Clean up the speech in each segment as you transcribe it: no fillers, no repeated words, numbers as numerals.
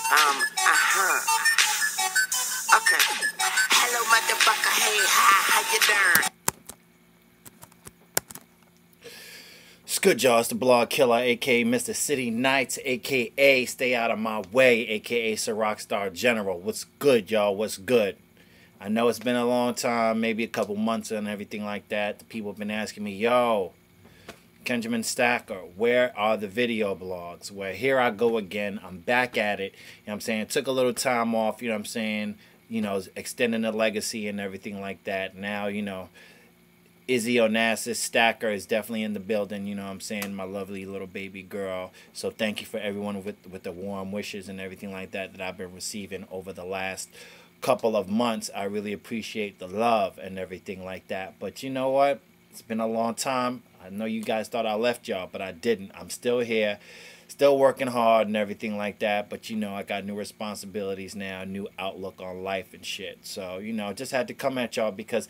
Okay. Hello, motherfucker. Hey, hi, how you doing? It's good, y'all. It's the Blog Killer, aka Mr. City Knights, aka Stay Out of My Way, aka Sir Rockstar General. What's good, y'all? What's good? I know it's been a long time, maybe a couple months and everything like that. The people have been asking me, yo, Benjamin Stacker, where are the video blogs? Well, here I go again. I'm back at it. You know what I'm saying? Took a little time off, you know what I'm saying? You know, extending the legacy and everything like that. Now, you know, Izzy Onassis Stacker is definitely in the building, you know what I'm saying? My lovely little baby girl. So thank you for everyone with the warm wishes and everything like that that I've been receiving over the last couple of months. I really appreciate the love and everything like that. But you know what? It's been a long time. I know you guys thought I left y'all, but I didn't. I'm still here, still working hard and everything like that. But you know, I got new responsibilities now, new outlook on life and shit. So, you know, just had to come at y'all because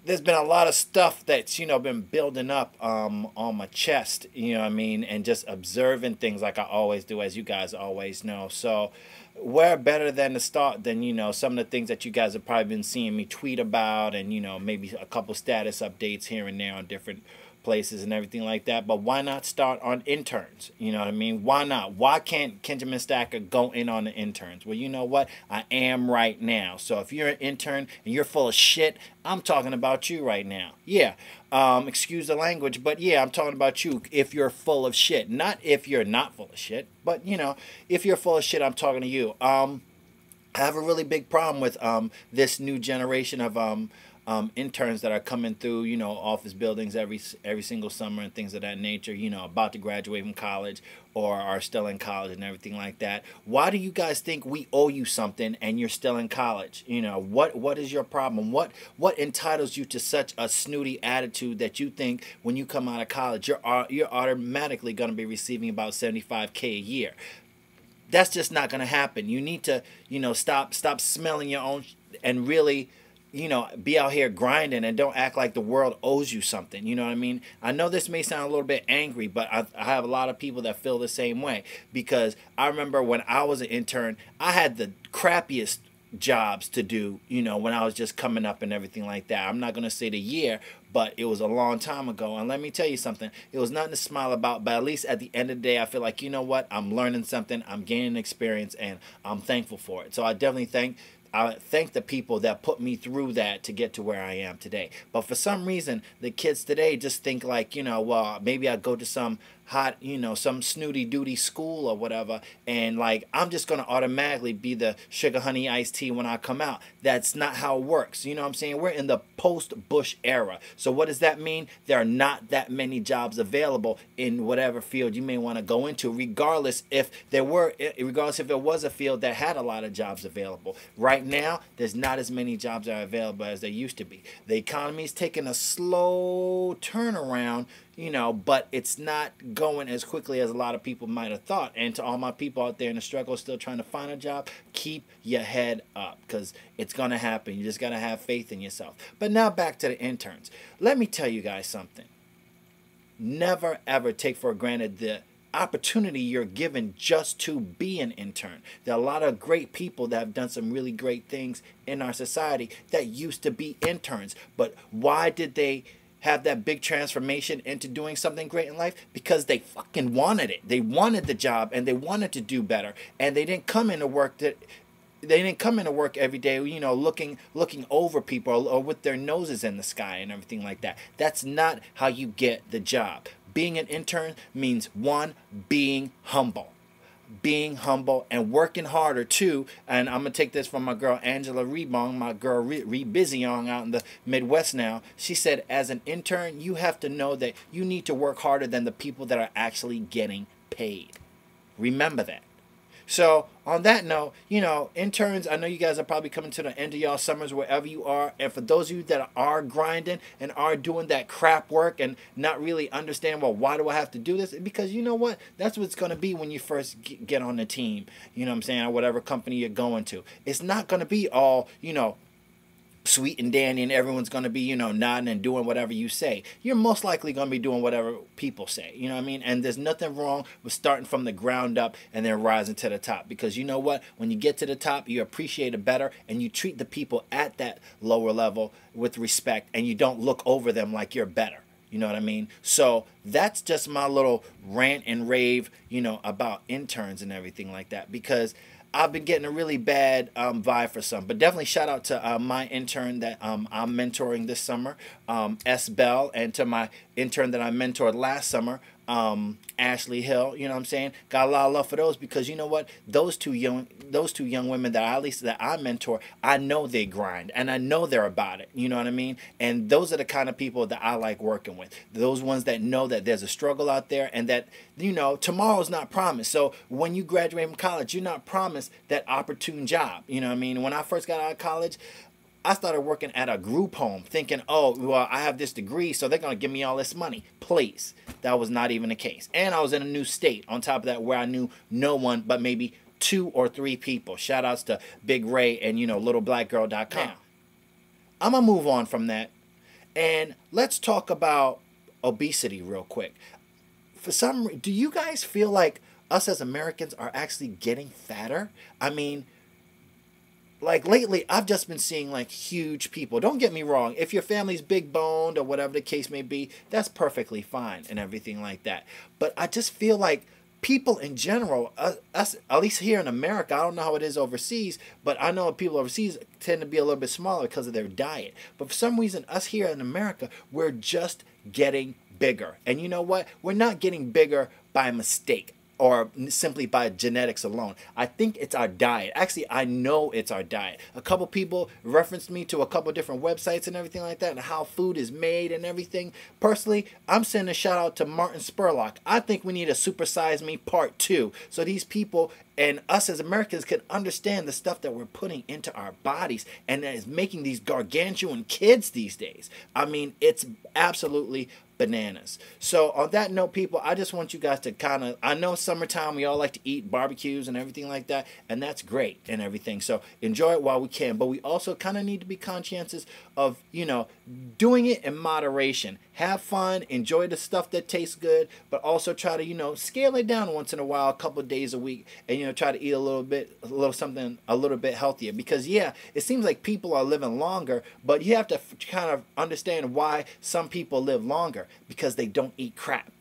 there's been a lot of stuff that's, you know, been building up on my chest, you know what I mean, and just observing things like I always do, as you guys always know. So where better than to start than, you know, some of the things that you guys have probably been seeing me tweet about, and, you know, maybe a couple status updates here and there on different places and everything like that. But why not start on interns? You know what I mean? Why not? Why can't Benjamin Stacker go in on the interns? Well, you know what? I am right now. So if you're an intern and you're full of shit, I'm talking about you right now. Yeah. Excuse the language, but yeah, I'm talking about you if you're full of shit. Not if you're not full of shit, but, you know, if you're full of shit, I'm talking to you. I have a really big problem with this new generation of interns that are coming through, you know, office buildings every single summer and things of that nature, you know, about to graduate from college or are still in college and everything like that. Why do you guys think we owe you something and you're still in college? You know, what is your problem? What entitles you to such a snooty attitude that you think when you come out of college you're automatically going to be receiving about $75K a year? That's just not going to happen. You need to, you know, stop smelling your own and really, you know, be out here grinding and don't act like the world owes you something. You know what I mean? I know this may sound a little bit angry, but I have a lot of people that feel the same way, because I remember when I was an intern, I had the crappiest jobs to do, you know, when I was just coming up and everything like that. I'm not going to say the year, but it was a long time ago. And let me tell you something, it was nothing to smile about, but at least at the end of the day, I feel like, you know what, I'm learning something, I'm gaining experience, and I'm thankful for it. So I definitely thank the people that put me through that to get to where I am today. But for some reason, the kids today just think like, you know, well, maybe I go to some hot, you know, some snooty duty school or whatever, and like I'm just gonna automatically be the sugar honey iced tea when I come out. That's not how it works. You know what I'm saying? We're in the post-Bush era. So what does that mean? There are not that many jobs available in whatever field you may want to go into, regardless if there was a field that had a lot of jobs available. Right now, there's not as many jobs that are available as there used to be. The economy is taking a slow turnaround, you know, but it's not going as quickly as a lot of people might have thought. And to all my people out there in the struggle still trying to find a job, keep your head up, because it's going to happen. You just got to have faith in yourself. But now back to the interns. Let me tell you guys something. Never, ever take for granted the opportunity you're given just to be an intern. There are a lot of great people that have done some really great things in our society that used to be interns. But why did they have that big transformation into doing something great in life? Because they fucking wanted it. They wanted the job and they wanted to do better. And they didn't come into work every day, you know, looking over people or with their noses in the sky and everything like that. That's not how you get the job. Being an intern means, one, being humble. Being humble and working harder too. And I'm gonna take this from my girl Angela Rebong, my girl Rebizion out in the Midwest now. She said, as an intern, you have to know that you need to work harder than the people that are actually getting paid. Remember that. So on that note, you know, interns, I know you guys are probably coming to the end of y'all summers wherever you are. And for those of you that are grinding and are doing that crap work and not really understand, well, why do I have to do this? Because you know what? That's what it's going to be when you first get on the team, you know what I'm saying, or whatever company you're going to. It's not going to be all, you know, sweet and dandy and everyone's going to be, you know, nodding and doing whatever you say. You're most likely going to be doing whatever people say, you know what I mean? And there's nothing wrong with starting from the ground up and then rising to the top, because you know what? When you get to the top, you appreciate it better and you treat the people at that lower level with respect and you don't look over them like you're better. You know what I mean? So that's just my little rant and rave, you know, about interns and everything like that, because I've been getting a really bad vibe for some. But definitely shout out to my intern that I'm mentoring this summer, S. Bell, and to my intern that I mentored last summer, Ashley Hill. You know what I'm saying? Got a lot of love for those, because you know what? Those two young women that I mentor, I know they grind and I know they're about it. You know what I mean? And those are the kind of people that I like working with. Those ones that know that there's a struggle out there and that, you know, tomorrow's not promised. So when you graduate from college, you're not promised that opportune job. You know what I mean? When I first got out of college, I started working at a group home thinking, oh, well, I have this degree, so they're going to give me all this money. Please. That was not even the case. And I was in a new state on top of that where I knew no one but maybe 2 or 3 people. Shout outs to Big Ray and, you know, littleblackgirl.com. Now, I'm going to move on from that. And let's talk about obesity real quick. Do you guys feel like us as Americans are actually getting fatter? I mean, like lately, I've just been seeing like huge people. Don't get me wrong. If your family's big boned or whatever the case may be, that's perfectly fine and everything like that. But I just feel like people in general, us, at least here in America, I don't know how it is overseas, but I know people overseas tend to be a little bit smaller because of their diet. But for some reason, us here in America, we're just getting bigger. And you know what? We're not getting bigger by mistake or simply by genetics alone. I think it's our diet. Actually, I know it's our diet. A couple people referenced me to a couple different websites and everything like that and how food is made and everything. Personally, I'm sending a shout out to Martin Spurlock. I think we need a Super Size Me Part 2 so these people and us as Americans can understand the stuff that we're putting into our bodies and that is making these gargantuan kids these days. I mean, it's absolutely bananas. So on that note, people, I just want you guys to kind of, I know summertime, we all like to eat barbecues and everything like that, and that's great and everything. So enjoy it while we can, but we also kind of need to be conscientious of, you know, doing it in moderation. Have fun, enjoy the stuff that tastes good, but also try to, you know, scale it down once in a while, a couple of days a week, and, you know, try to eat something a little bit healthier. Because, yeah, it seems like people are living longer, but you have to kind of understand why some people live longer, because they don't eat crap.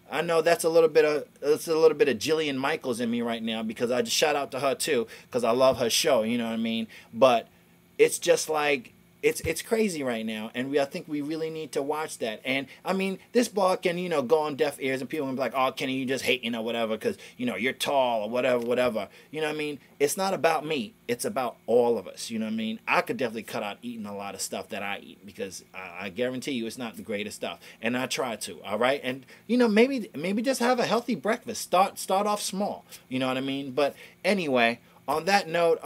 I know that's a little bit of Jillian Michaels in me right now, because I just shout out to her too, because I love her show, you know what I mean? But it's just like, it's crazy right now, and I think we really need to watch that. And I mean, this blog can, you know, go on deaf ears, and people can be like, oh, Kenny, you just hating or whatever because, you know, you're tall or whatever. You know what I mean? It's not about me. It's about all of us. You know what I mean? I could definitely cut out eating a lot of stuff that I eat, because I guarantee you it's not the greatest stuff, and I try to. All right, and you know, maybe just have a healthy breakfast. Start off small. You know what I mean? But anyway, on that note,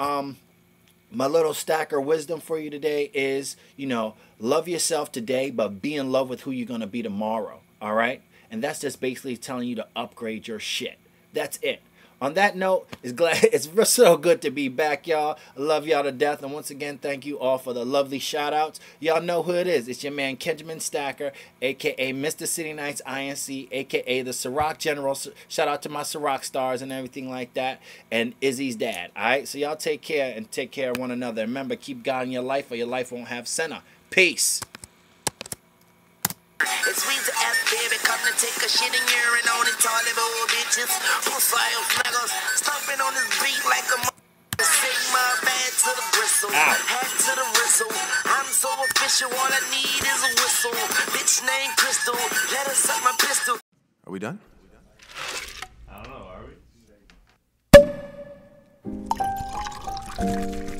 my little stacker wisdom for you today is, you know, love yourself today, but be in love with who you're going to be tomorrow. All right? And that's just basically telling you to upgrade your shit. That's it. On that note, it's so good to be back, y'all. I love y'all to death. And once again, thank you all for the lovely shout-outs. Y'all know who it is. It's your man, Kenjamin Stacker, a.k.a. Mr. City Nights INC, a.k.a. the Ciroc General. Shout out to my Ciroc stars and everything like that. And Izzy's dad. All right? So y'all take care and take care of one another. Remember, keep God in your life or your life won't have center. Peace. It's sweet to ask baby, come to take a shit and urine on it, toilet bowl bitches, profile niggas, stomping on this beat like a Sigma, bad to the bristle, hat to the whistle. I'm so official, all I need is a whistle. Bitch named Crystal, let her suck my pistol. Are we done? I don't know, are we?